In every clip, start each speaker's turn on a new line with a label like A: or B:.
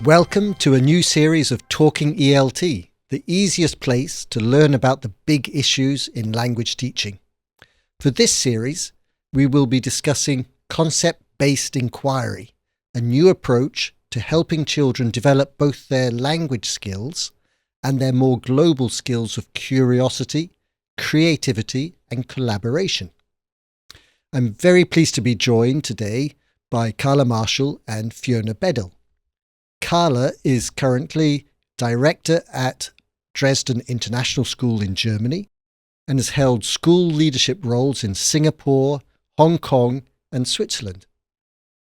A: Welcome to a new series of Talking ELT, the easiest place to learn about the big issues in language teaching. For this series, we will be discussing concept-based inquiry, a new approach to helping children develop both their language skills and their more global skills of curiosity, creativity, and collaboration. I'm very pleased to be joined today by Carla Marshall and Fiona Bedell. Carla is currently director at Dresden International School in Germany and has held school leadership roles in Singapore, Hong Kong, and Switzerland.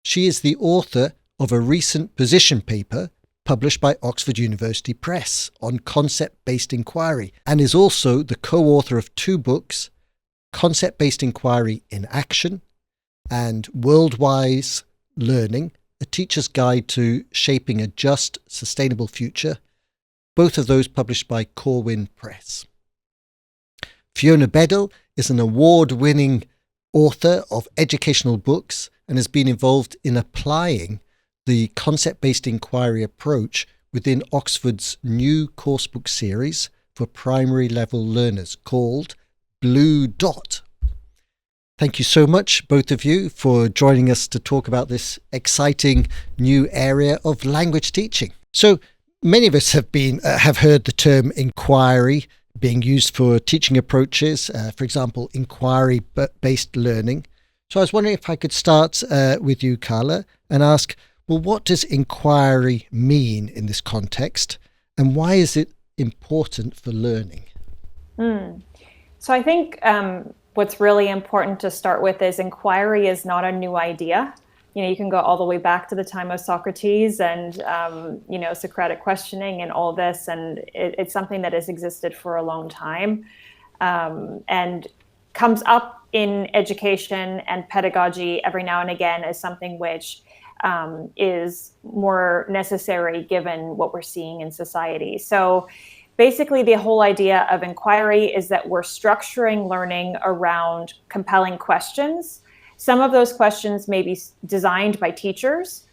A: She is the author of a recent position paper published by Oxford University Press on concept-based inquiry and is also the co-author of two books, Concept-Based Inquiry in Action and Worldwise Learning, A Teacher's Guide to Shaping a Just, Sustainable Future, both of those published by Corwin Press. Fiona Bedell is an award-winning author of educational books and has been involved in applying the concept-based inquiry approach within Oxford's new coursebook series for primary level learners called Blue Dot. Thank you so much, both of you, for joining us to talk about this exciting new area of language teaching. So many of us have heard the term inquiry being used for teaching approaches, for example, inquiry-based learning. So I was wondering if I could start with you, Carla, and ask, well, what does inquiry mean in this context, and why is it important for learning?
B: So I think what's really important to start with is inquiry is not a new idea. You can go all the way back to the time of Socrates and, Socratic questioning and all this. And it's something that has existed for a long time and comes up in education and pedagogy every now and again as something which is more necessary given what we're seeing in society. So basically, the whole idea of inquiry is that we're structuring learning around compelling questions. Some of those questions may be designed by teachers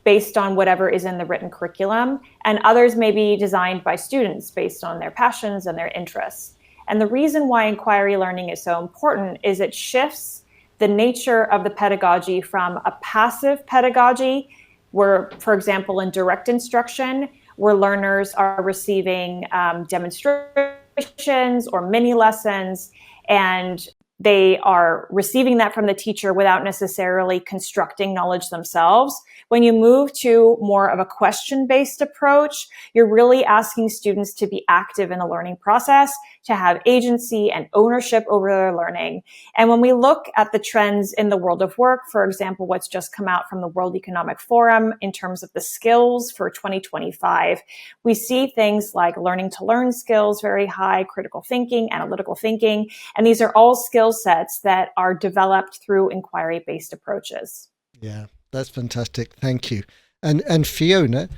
B: based on whatever is in the written curriculum, and others may be designed by students based on their passions and their interests. And the reason why inquiry learning is so important is it shifts the nature of the pedagogy from a passive pedagogy, where, for example, in direct instruction, where learners are receiving demonstrations or mini lessons, and they are receiving that from the teacher without necessarily constructing knowledge themselves. When you move to more of a question-based approach, you're really asking students to be active in the learning process, to have agency and ownership over their learning. And when we look at the trends in the world of work, for example, what's just come out from the World Economic Forum in terms of the skills for 2025, we see things like learning to learn skills very high, critical thinking, analytical thinking, and these are all skill sets that are developed through inquiry-based approaches.
A: Yeah, that's fantastic. Thank you. And Fiona,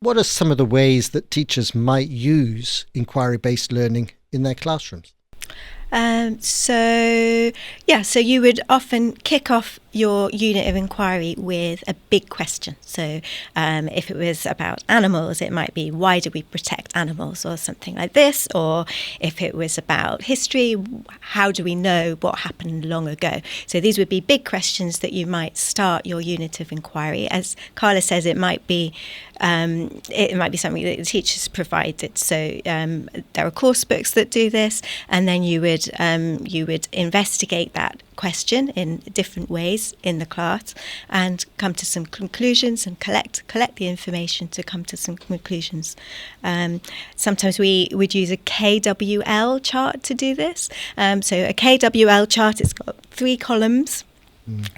A: what are some of the ways that teachers might use inquiry-based learning in their classrooms?
C: So you would often kick off your unit of inquiry with a big question. So if it was about animals, it might be, why do we protect animals, or something like this? Or if it was about history, how do we know what happened long ago? So these would be big questions that you might start your unit of inquiry. As Carla says, it might be something that the teachers provided. So there are course books that do this, and then you would investigate that question in different ways in the class and come to some conclusions and collect the information to come to some conclusions. Sometimes we would use a KWL chart to do this. So a KWL chart, it's got 3 columns.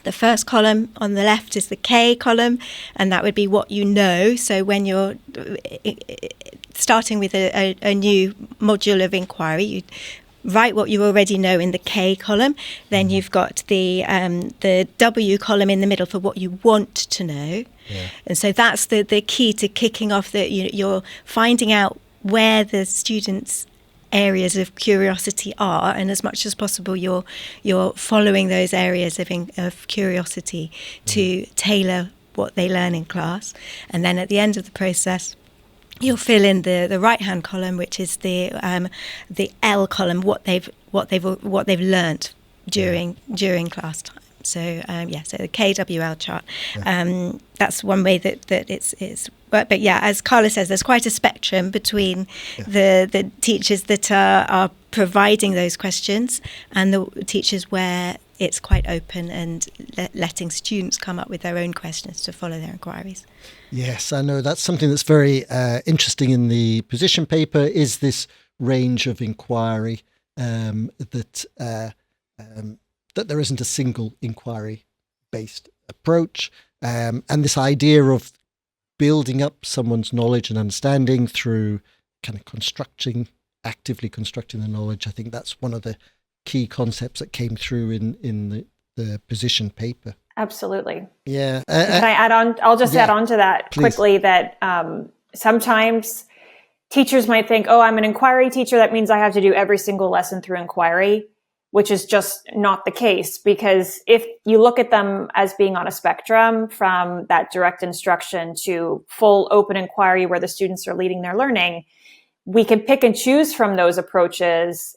C: The first column on the left is the K column, and that would be what you know. So when you're starting with a new module of inquiry, you write what you already know in the K column. Then you've got the W column in the middle for what you want to know. Yeah. And so that's the key to kicking off you're finding out where the students' areas of curiosity are, and as much as possible you're following those areas of curiosity to tailor what they learn in class. And then at the end of the process, you'll fill in the right-hand column, which is the L column, what they've learnt during class time. So so the KWL chart. That's one way that it's. But yeah, as Carla says, there's quite a spectrum between the teachers that are providing those questions and the teachers where it's quite open and letting students come up with their own questions to follow their inquiries.
A: Yes, I know that's something that's very interesting in the position paper, is this range of inquiry, that there isn't a single inquiry-based approach, and this idea of building up someone's knowledge and understanding through kind of actively constructing the knowledge. I think that's one of the key concepts that came through in the position paper.
B: Absolutely.
A: Yeah.
B: Can I add on? I'll just add on to that quickly, that sometimes teachers might think, oh, I'm an inquiry teacher. That means I have to do every single lesson through inquiry, which is just not the case. Because if you look at them as being on a spectrum from that direct instruction to full open inquiry where the students are leading their learning, we can pick and choose from those approaches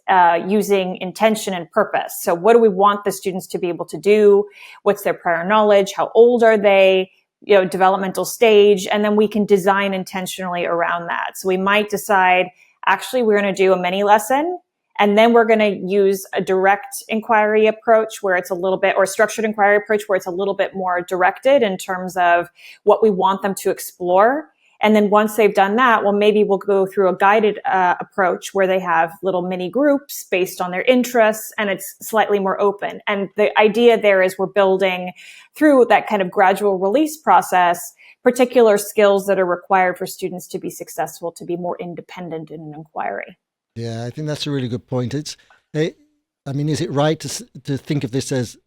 B: using intention and purpose. So what do we want the students to be able to do? What's their prior knowledge? How old are they? Developmental stage. And then we can design intentionally around that. So we might decide, actually, we're going to do a mini lesson, and then we're going to use a direct inquiry approach where it's a little bit, or a structured inquiry approach where it's a little bit more directed in terms of what we want them to explore. And then once they've done that, well, maybe we'll go through a guided approach where they have little mini groups based on their interests, and it's slightly more open. And the idea there is we're building through that kind of gradual release process particular skills that are required for students to be successful, to be more independent in an inquiry.
A: Yeah, I think that's a really good point. Is it right to think of this as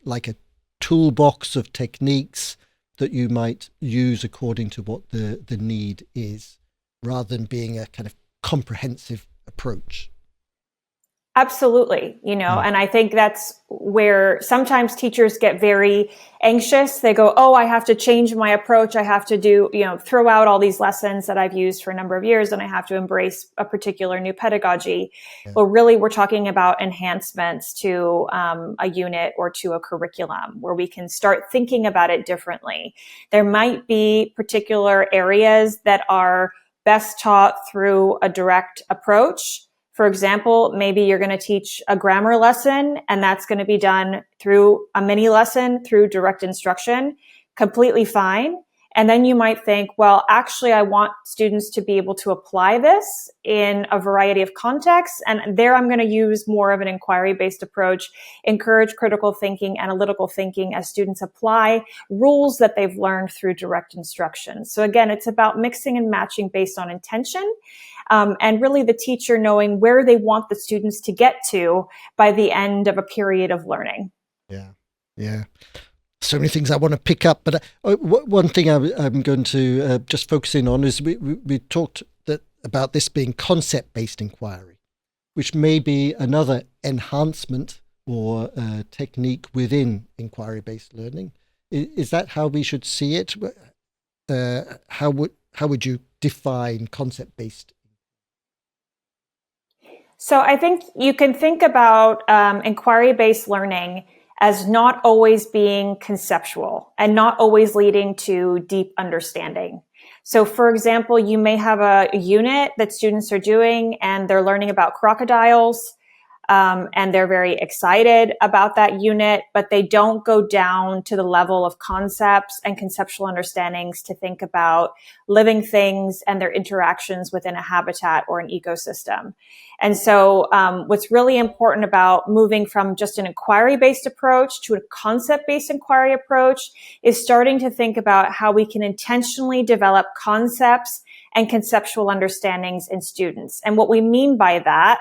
A: like a toolbox of techniques that you might use according to what the need is, rather than being a kind of comprehensive approach?
B: Absolutely. And I think that's where sometimes teachers get very anxious. They go, oh, I have to change my approach. I have to do, throw out all these lessons that I've used for a number of years, and I have to embrace a particular new pedagogy. Yeah. Well, really, we're talking about enhancements to a unit or to a curriculum where we can start thinking about it differently. There might be particular areas that are best taught through a direct approach. For example, maybe you're going to teach a grammar lesson, and that's going to be done through a mini lesson, through direct instruction, completely fine. And then you might think, well, actually, I want students to be able to apply this in a variety of contexts. And there I'm going to use more of an inquiry-based approach, encourage critical thinking, analytical thinking as students apply rules that they've learned through direct instruction. So again, it's about mixing and matching based on intention. And really the teacher knowing where they want the students to get to by the end of a period of learning.
A: Yeah. So many things I want to pick up, but one thing I'm going to just focus in on is we talked about this being concept-based inquiry, which may be another enhancement or technique within inquiry-based learning. Is that how we should see it? How would you define concept-based?
B: So I think you can think about inquiry-based learning as not always being conceptual and not always leading to deep understanding. So for example, you may have a unit that students are doing and they're learning about crocodiles, and they're very excited about that unit, but they don't go down to the level of concepts and conceptual understandings to think about living things and their interactions within a habitat or an ecosystem. And so what's really important about moving from just an inquiry-based approach to a concept-based inquiry approach is starting to think about how we can intentionally develop concepts and conceptual understandings in students. And what we mean by that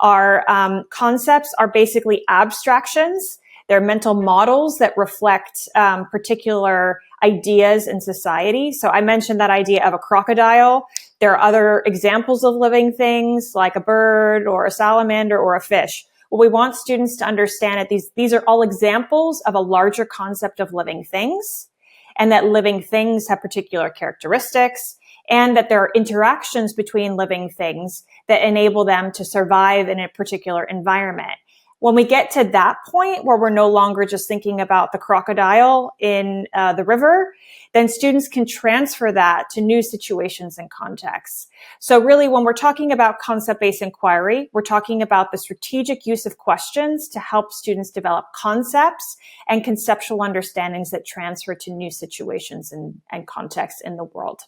B: are concepts are basically abstractions. They're mental models that reflect particular ideas in society. So I mentioned that idea of a crocodile. There are other examples of living things like a bird or a salamander or a fish. What we want students to understand that these are all examples of a larger concept of living things. and that living things have particular characteristics, and that there are interactions between living things that enable them to survive in a particular environment. When we get to that point where we're no longer just thinking about the crocodile in the river, then students can transfer that to new situations and contexts. So really, when we're talking about concept-based inquiry, we're talking about the strategic use of questions to help students develop concepts and conceptual understandings that transfer to new situations and contexts in the world.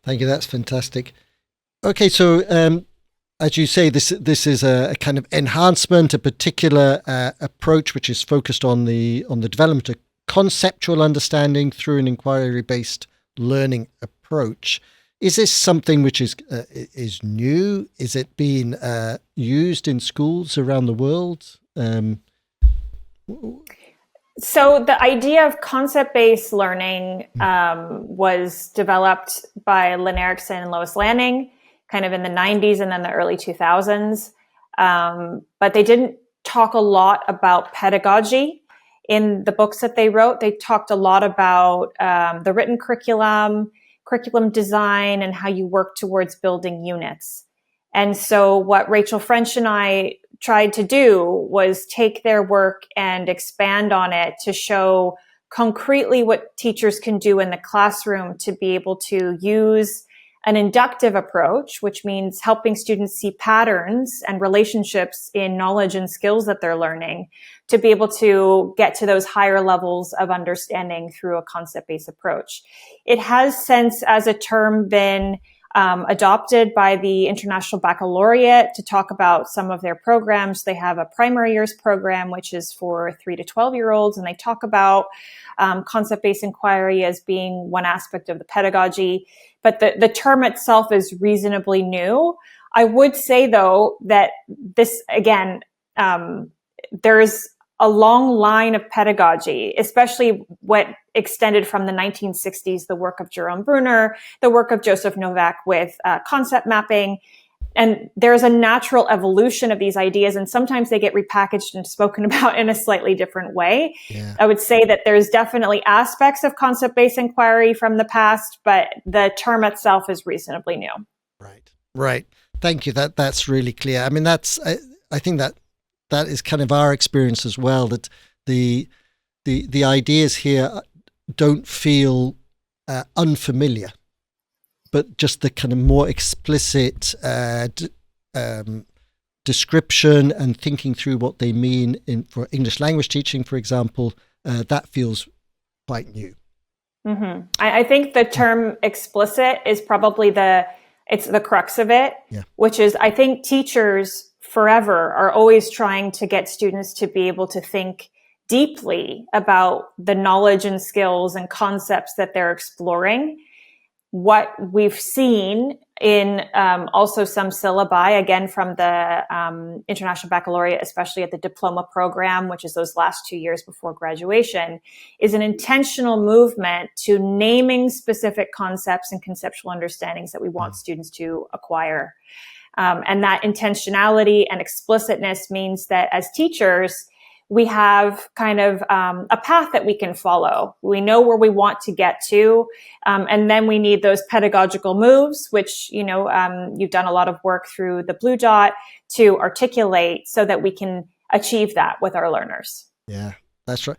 A: Thank you. That's fantastic. Okay, so as you say, this is a kind of enhancement, a particular approach which is focused on the development of conceptual understanding through an inquiry-based learning approach. Is this something which is new? Is it being used in schools around the world?
B: So the idea of concept-based learning was developed by Lynn Erickson and Lois Lanning kind of in the 90s and then the early 2000s. But they didn't talk a lot about pedagogy in the books that they wrote. They talked a lot about the written curriculum design, and how you work towards building units. And so what Rachel French and I tried to do was take their work and expand on it to show concretely what teachers can do in the classroom to be able to use an inductive approach, which means helping students see patterns and relationships in knowledge and skills that they're learning, to be able to get to those higher levels of understanding through a concept-based approach. It has since, as a term, been adopted by the International Baccalaureate to talk about some of their programs. They have a primary years program, which is for 3 to 12-year-olds, and they talk about concept-based inquiry as being one aspect of the pedagogy. But the term itself is reasonably new. I would say, though, that this, again, there's a long line of pedagogy, especially what extended from the 1960s, the work of Jerome Bruner, the work of Joseph Novak with concept mapping. And there's a natural evolution of these ideas, and sometimes they get repackaged and spoken about in a slightly different way. Yeah. I would say that there's definitely aspects of concept-based inquiry from the past, but the term itself is reasonably new.
A: Right. Thank you. That's really clear. I mean, I think that is kind of our experience as well, that the ideas here don't feel unfamiliar, but just the kind of more explicit description and thinking through what they mean for English language teaching, for example, that feels quite new.
B: Mm-hmm. I think the term explicit is probably the crux of it, which is, I think teachers forever are always trying to get students to be able to think deeply about the knowledge and skills and concepts that they're exploring. What we've seen in also some syllabi, again from the International Baccalaureate, especially at the diploma program, which is those last 2 years before graduation, is an intentional movement to naming specific concepts and conceptual understandings that we want students to acquire. And that intentionality and explicitness means that as teachers, we have kind of a path that we can follow. We know where we want to get to. And then we need those pedagogical moves, which, you've done a lot of work through the Blue Dot to articulate so that we can achieve that with our learners.
A: Yeah, that's right.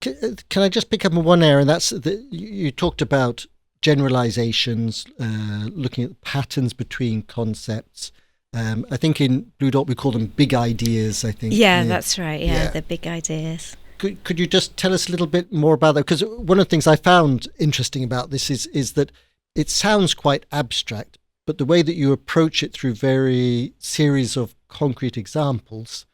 A: Can I just pick up on one area? And that's you talked about generalizations, looking at patterns between concepts. I think in Blue Dot we call them big ideas, I think.
C: Yeah, that's right. Yeah, the big ideas.
A: Could you just tell us a little bit more about that? Because one of the things I found interesting about this is that it sounds quite abstract, but the way that you approach it through very series of concrete examples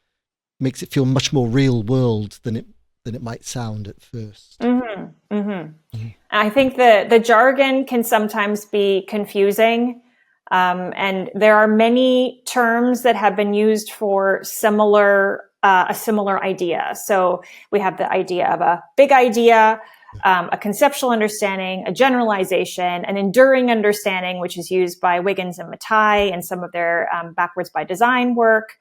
A: makes it feel much more real world than it might sound at first.
B: Mm-hmm. Mm-hmm. Mm-hmm. I think the jargon can sometimes be confusing. And there are many terms that have been used for a similar idea. So we have the idea of a big idea, a conceptual understanding, a generalization, an enduring understanding, which is used by Wiggins and Mattei and some of their backwards by design work.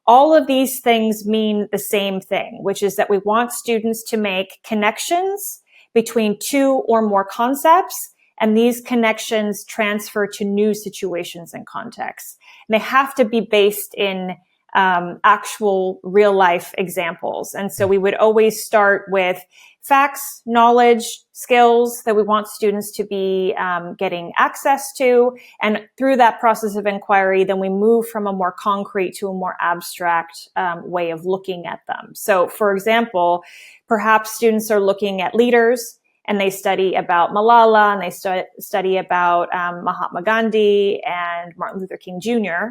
B: All of these things mean the same thing, which is that we want students to make connections between two or more concepts, and these connections transfer to new situations and contexts. And they have to be based in actual real life examples. And so we would always start with facts, knowledge, skills that we want students to be getting access to. And through that process of inquiry, then we move from a more concrete to a more abstract way of looking at them. So for example, perhaps students are looking at leaders and they study about Malala and they study about Mahatma Gandhi and Martin Luther King Jr.,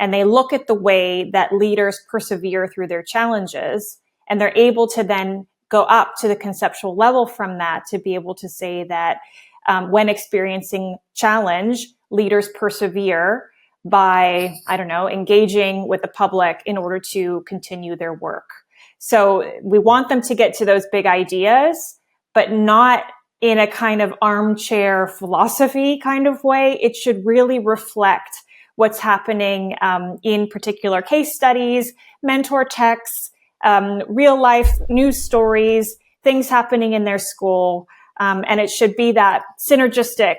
B: and they look at the way that leaders persevere through their challenges, and they're able to then go up to the conceptual level from that to be able to say that when experiencing challenge, leaders persevere by, engaging with the public in order to continue their work. So we want them to get to those big ideas, but not in a kind of armchair philosophy kind of way. It should really reflect what's happening in particular case studies, mentor texts, real life news stories, things happening in their school. And it should be that synergistic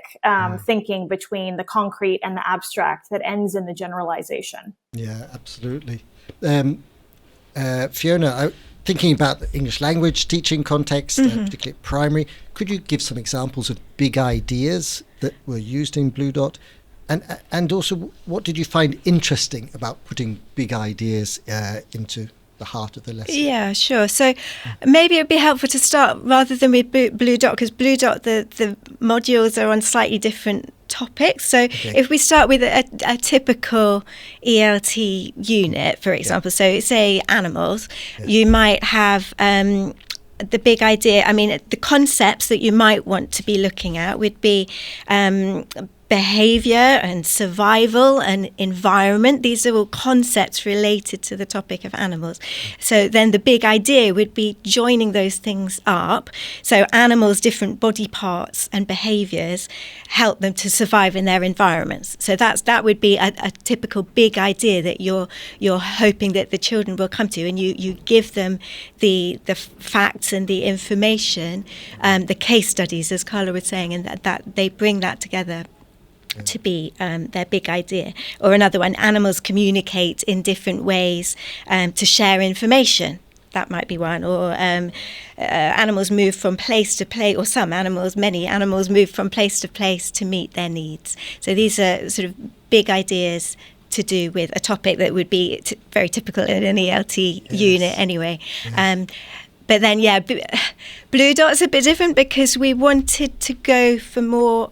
B: thinking between the concrete and the abstract that ends in the generalization.
A: Yeah, absolutely. Fiona, thinking about the English language teaching context, particularly primary, could you give some examples of big ideas that were used in Blue Dot? And also, what did you find interesting about putting big ideas into the heart of the lesson?
C: Yeah, sure. So maybe it would be helpful to start rather than with Blue Dot, because Blue Dot, the modules are on slightly different topics. So if we start with a typical ELT unit, for example, so say animals, you might have the big idea, the concepts that you might want to be looking at would be behavior and survival and environment. These are all concepts related to the topic of animals. So then the big idea would be joining those things up. So animals' different body parts and behaviors help them to survive in their environments. So that would be a typical big idea that you're hoping that the children will come to, and you give them the facts and the information, the case studies, as Carla was saying, and that they bring that together to be their big idea. Or another one, animals communicate in different ways to share information. That might be one. Or animals move from place to place, or many animals move from place to place to meet their needs. So these are sort of big ideas to do with a topic that would be very typical in an ELT unit anyway. But then, Blue Dot's a bit different because we wanted to go for more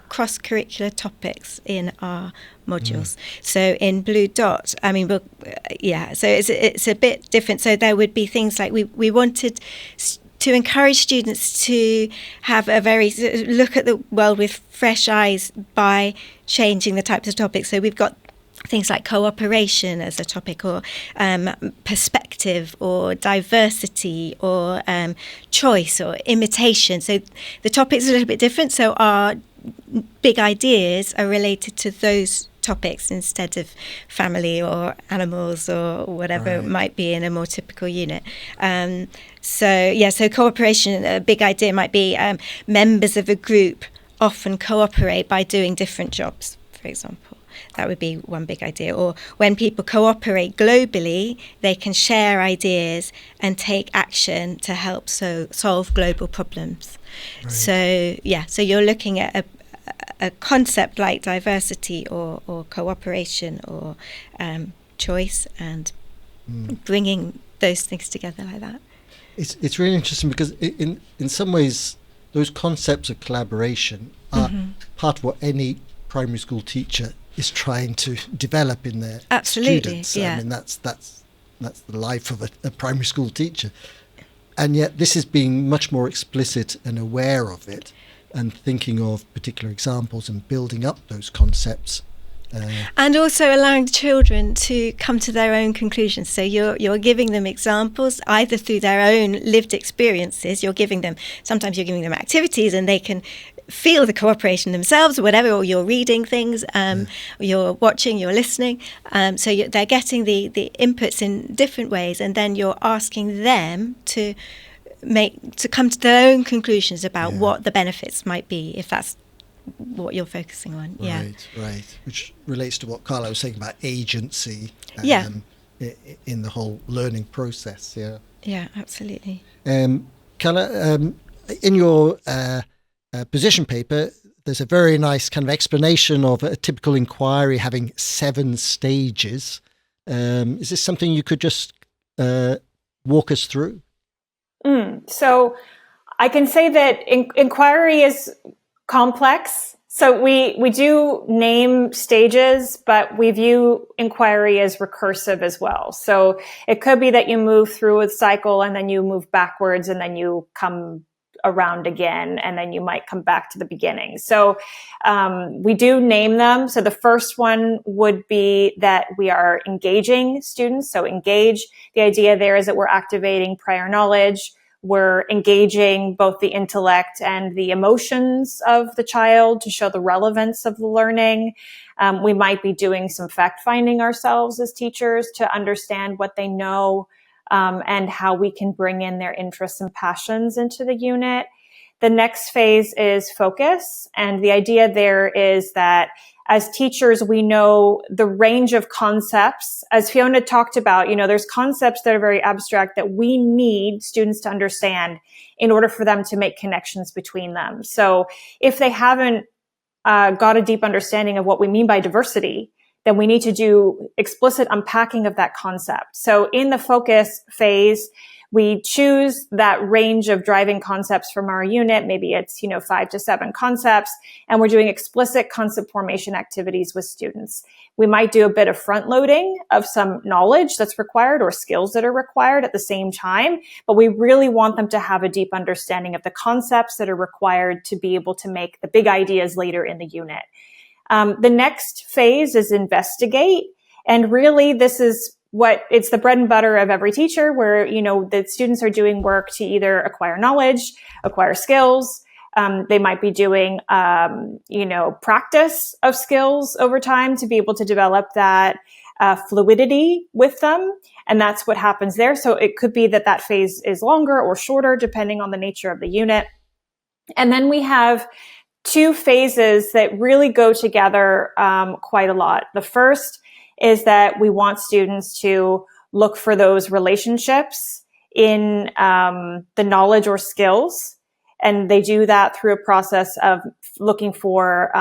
C: cross-curricular topics in our modules. So in Blue Dot, so it's a bit different. So there would be things like we wanted to encourage students to have look at the world with fresh eyes by changing the types of topics. So we've got things like cooperation as a topic, or perspective, or diversity, or choice, or imitation. So the topics are a little bit different. So our big ideas are related to those topics instead of family or animals or whatever it might be in a more typical unit. So cooperation, a big idea might be members of a group often cooperate by doing different jobs, for example. That would be one big idea. Or when people cooperate globally, they can share ideas and take action to help solve global problems. Right. So you're looking at a concept like diversity or cooperation or choice, and bringing those things together like that.
A: It's really interesting because in some ways those concepts of collaboration are part of what any primary school teacher is trying to develop in their students.
C: Yeah.
A: That's the life of a primary school teacher. And yet this is being much more explicit and aware of it, and thinking of particular examples and building up those concepts.
C: And also allowing children to come to their own conclusions. So you're giving them examples either through their own lived experiences. Sometimes you're giving them activities and they can feel the cooperation themselves or whatever, or you're reading things, you're watching, you're listening. So they're getting the inputs in different ways, and then you're asking them to come to their own conclusions about
A: Yeah.
C: what the benefits might be, if that's what you're focusing on.
A: Right. Which relates to what Carla was saying about agency.
C: Yeah.
A: In the whole learning process.
C: Yeah, absolutely.
A: Carla, in your position paper, there's a very nice kind of explanation of a typical inquiry having 7 stages. Is this something you could just walk us through?
B: So I can say that inquiry is complex. So we do name stages, but we view inquiry as recursive as well. So it could be that you move through a cycle and then you move backwards and then you come around again, and then you might come back to the beginning. So we do name them. So the first one would be that we are engaging students. So engage, the idea there is that we're activating prior knowledge. We're engaging both the intellect and the emotions of the child to show the relevance of the learning. We might be doing some fact finding ourselves as teachers to understand what they know, and how we can bring in their interests and passions into the unit. The next phase is focus. And the idea there is that as teachers, we know the range of concepts. As Fiona talked about, there's concepts that are very abstract that we need students to understand in order for them to make connections between them. So if they haven't got a deep understanding of what we mean by diversity, then we need to do explicit unpacking of that concept. So in the focus phase, we choose that range of driving concepts from our unit. Maybe it's, 5 to 7 concepts, and we're doing explicit concept formation activities with students. We might do a bit of front loading of some knowledge that's required or skills that are required at the same time, but we really want them to have a deep understanding of the concepts that are required to be able to make the big ideas later in the unit. The next phase is investigate. And really, this is it's the bread and butter of every teacher, where, the students are doing work to either acquire knowledge, acquire skills. They might be doing, practice of skills over time to be able to develop that fluidity with them. And that's what happens there. So it could be that phase is longer or shorter, depending on the nature of the unit. And then we have 2 phases that really go together quite a lot. The first is that we want students to look for those relationships in the knowledge or skills. And they do that through a process of looking for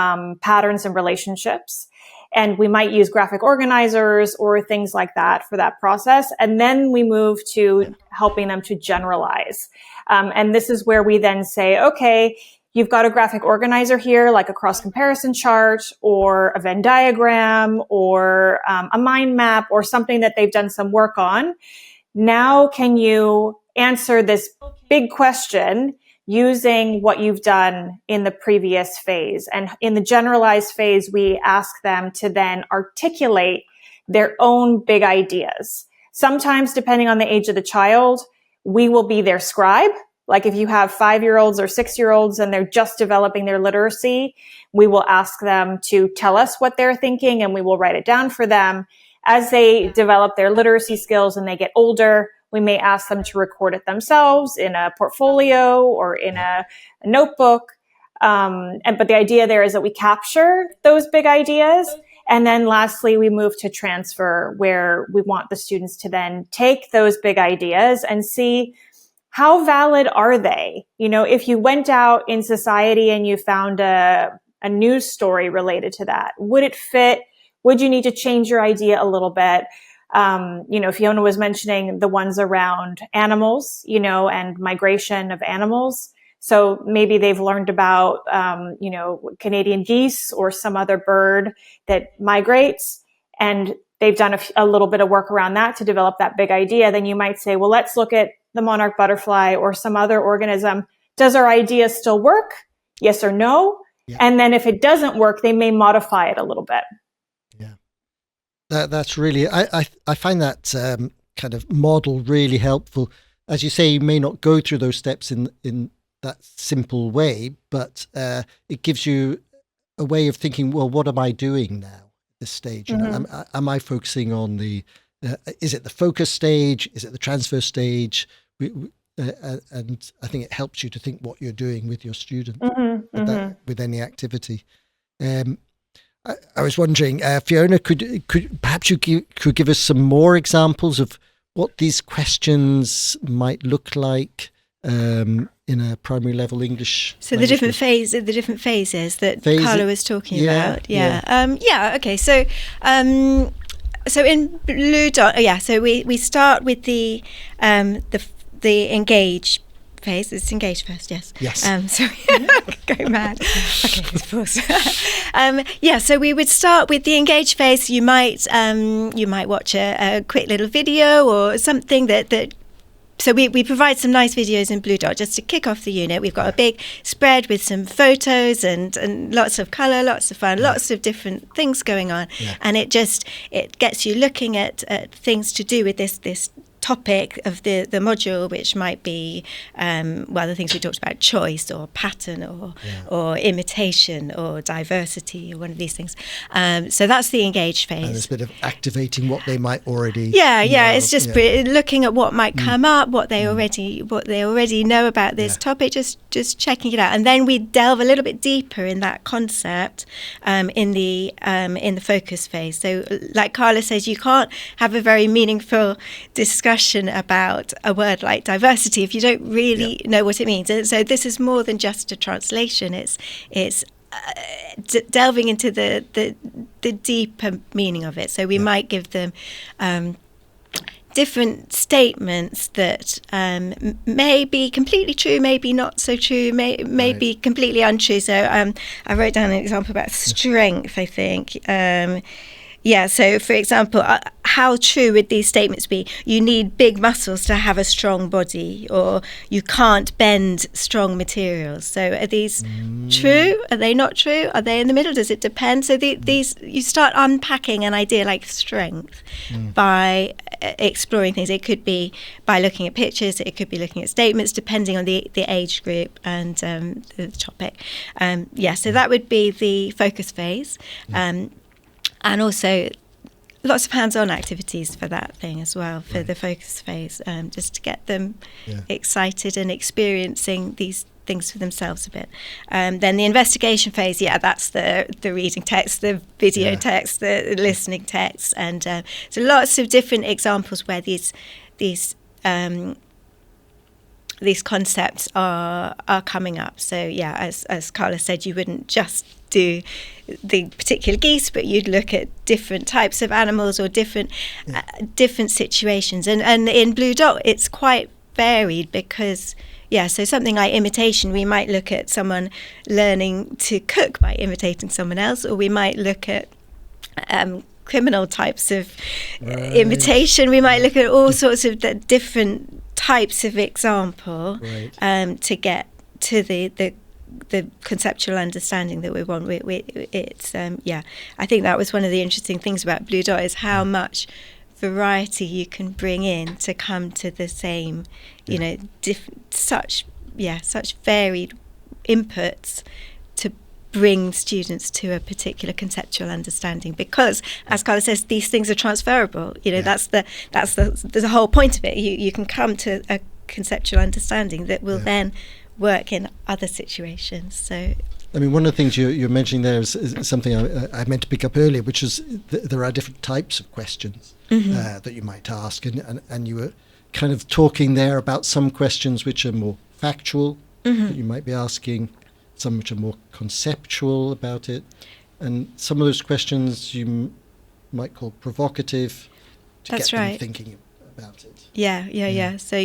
B: patterns and relationships. And we might use graphic organizers or things like that for that process. And then we move to helping them to generalize. And this is where we then say, okay, you've got a graphic organizer here, like a cross comparison chart or a Venn diagram or a mind map or something that they've done some work on. Now, can you answer this big question using what you've done in the previous phase? And in the generalized phase, we ask them to then articulate their own big ideas. Sometimes, depending on the age of the child, we will be their scribe. Like if you have 5-year-olds or 6-year-olds and they're just developing their literacy, we will ask them to tell us what they're thinking and we will write it down for them. As they develop their literacy skills and they get older, we may ask them to record it themselves in a portfolio or in a notebook. But the idea there is that we capture those big ideas. And then lastly, we move to transfer, where we want the students to then take those big ideas and see, how valid are they? If you went out in society and you found a news story related to that, would it fit? Would you need to change your idea a little bit? Fiona was mentioning the ones around animals, and migration of animals. So maybe they've learned about, Canadian geese or some other bird that migrates, and they've done a little bit of work around that to develop that big idea. Then you might say, well, let's look at the monarch butterfly or some other organism. Does our idea still work? Yes or no? Yeah. And then if it doesn't work, they may modify it a little bit.
A: Yeah, that's really, I find that kind of model really helpful. As you say, you may not go through those steps in that simple way, but it gives you a way of thinking, well, what am I doing now at this stage? Mm-hmm. Am I focusing on is it the focus stage? Is it the transfer stage? and I think it helps you to think what you're doing with your student with any activity. I was wondering, Fiona, could perhaps you could give us some more examples of what these questions might look like in a primary level English?
C: So the different phases that Carla was talking about. Okay. So in Blue Dot, so we start with the engage phase. It's engage first, yes.
A: Yes.
C: Sorry, go mad. Okay, let's pause. So we would start with the engage phase. You might watch a quick little video or something that. So we provide some nice videos in Blue Dot just to kick off the unit. We've got a big spread with some photos and lots of colour, lots of fun, lots of different things going on, and it gets you looking at things to do with this topic of the module, which might be the things we talked about, choice or pattern or imitation or diversity or one of these things. So that's the engage phase.
A: And there's a bit of activating what they might already
C: it's just looking at what might come up, what they already know about this topic, just checking it out. And then we delve a little bit deeper in that concept in the focus phase. So like Carla says, you can't have a very meaningful discussion about a word like diversity if you don't really know what it means. And so this is more than just a translation. It's delving into the deeper meaning of it. So we might give them different statements that may be completely true, maybe not so true, may be completely untrue. So I wrote down an example about strength, I think. So for example, how true would these statements be? You need big muscles to have a strong body, or you can't bend strong materials. So are these true? Are they not true? Are they in the middle? Does it depend? So these you start unpacking an idea like strength by exploring things. It could be by looking at pictures, it could be looking at statements, depending on the age group and the topic. So that would be the focus phase. And also lots of hands-on activities for that thing as well, for the focus phase, just to get them excited and experiencing these things for themselves a bit. Then the investigation phase, that's the reading text, the video text, the listening text. And so lots of different examples where these concepts are coming up. So as Carla said, you wouldn't just do the particular geese, but you'd look at different types of animals or different situations. And in Blue Dot, it's quite varied because so something like imitation, we might look at someone learning to cook by imitating someone else, or we might look at criminal types of imitation. We might look at all sorts of different types of example to get to the conceptual understanding that we want. I think that was one of the interesting things about Blue Dot, is how much variety you can bring in to come to the same, such varied inputs to bring students to a particular conceptual understanding, because as Carla says, these things are transferable. That's the whole point of it. You can come to a conceptual understanding that will then work in other situations. So
A: I mean, one of the things you're mentioning there is something I meant to pick up earlier, which is there are different types of questions that you might ask, and you were kind of talking there about some questions which are more factual that you might be asking, some which are more conceptual about it, and some of those questions you might call provocative to get them thinking about it. So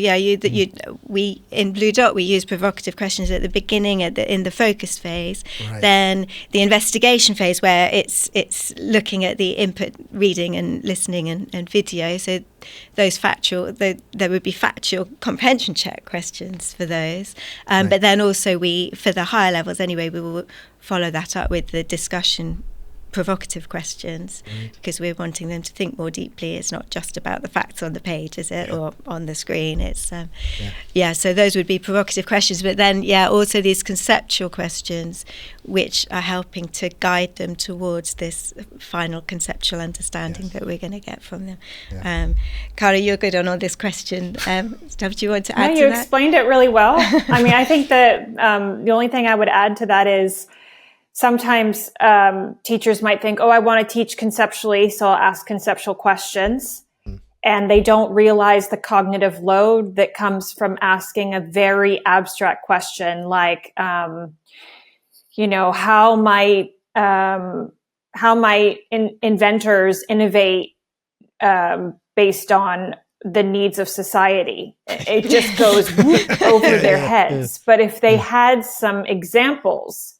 A: we in Blue Dot we use provocative questions at the beginning, in the focus phase. Then the investigation phase, where it's looking at the input, reading and listening and video. So those there would be factual comprehension check questions for those. But then also for the higher levels anyway, we will follow that up with the discussion
C: provocative questions, because we're wanting them to think more deeply. It's not just about the facts on the page, is it, or on the screen? It's so those would be provocative questions. But then also these conceptual questions, which are helping to guide them towards this final conceptual understanding that we're going to get from them. Cara, you're good on all this question. Do you want to add to that?
B: You explained it really well. I mean, I think that the only thing I would add to that is sometimes teachers might think, I want to teach conceptually, so I'll ask conceptual questions. And they don't realize the cognitive load that comes from asking a very abstract question like, how might inventors innovate based on the needs of society? It just goes over their heads. But if they had some examples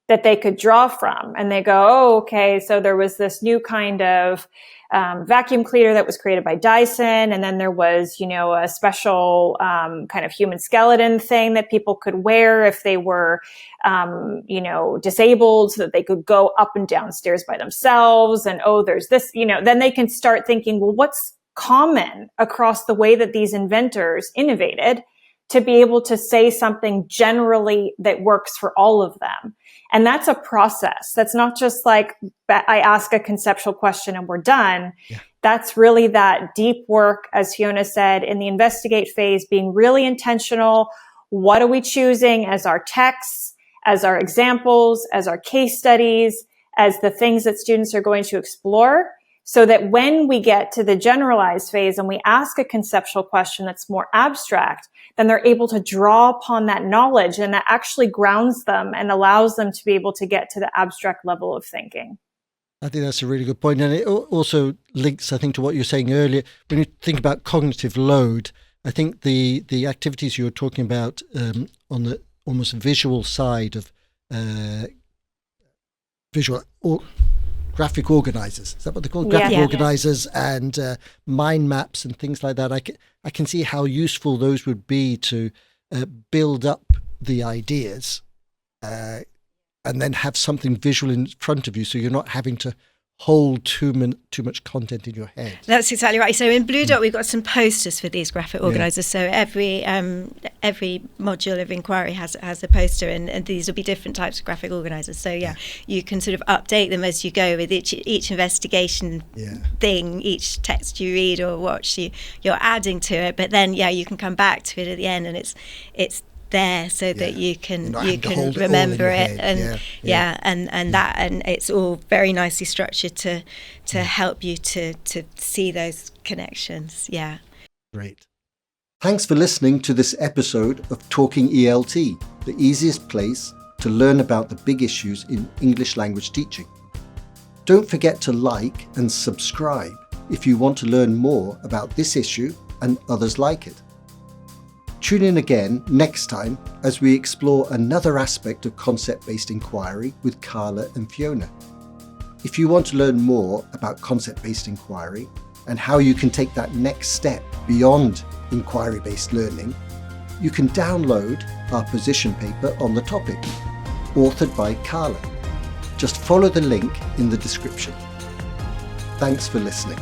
B: that they could draw from, and they go, okay, so there was this new kind of vacuum cleaner that was created by Dyson, and then there was, a special kind of human skeleton thing that people could wear if they were, disabled, so that they could go up and down stairs by themselves. And there's this, then they can start thinking, well, what's common across the way that these inventors innovated to be able to say something generally that works for all of them. And that's a process. That's not just like I ask a conceptual question and we're done. Yeah. That's really that deep work, as Fiona said, in the investigate phase, being really intentional. What are we choosing as our texts, as our examples, as our case studies, as the things that students are going to explore? So that when we get to the generalized phase and we ask a conceptual question that's more abstract, then they're able to draw upon that knowledge, and that actually grounds them and allows them to be able to get to the abstract level of thinking.
A: I think that's a really good point. And it also links, I think, to what you were saying earlier. When you think about cognitive load, I think the activities you were talking about on the almost visual side of graphic organizers. Is that what they're called? Graphic organizers and mind maps and things like that. I can see how useful those would be to build up the ideas and then have something visual in front of you, so you're not having to hold too much content in your head.
C: That's exactly right. So in Blue Dot, we've got some posters for these graphic organisers. So every module of inquiry has a poster, and these will be different types of graphic organisers. So you can sort of update them as you go with each investigation thing, each text you read or watch, you're adding to it. But then you can come back to it at the end, and it's there so that you can remember it, and and it's all very nicely structured to help you to see those connections.
A: Great. Thanks for listening to this episode of Talking ELT, the easiest place to learn about the big issues in English language teaching. Don't forget to like and subscribe if you want to learn more about this issue and others like it. Tune in again next time as we explore another aspect of concept-based inquiry with Carla and Fiona. If you want to learn more about concept-based inquiry and how you can take that next step beyond inquiry-based learning, you can download our position paper on the topic, authored by Carla. Just follow the link in the description. Thanks for listening.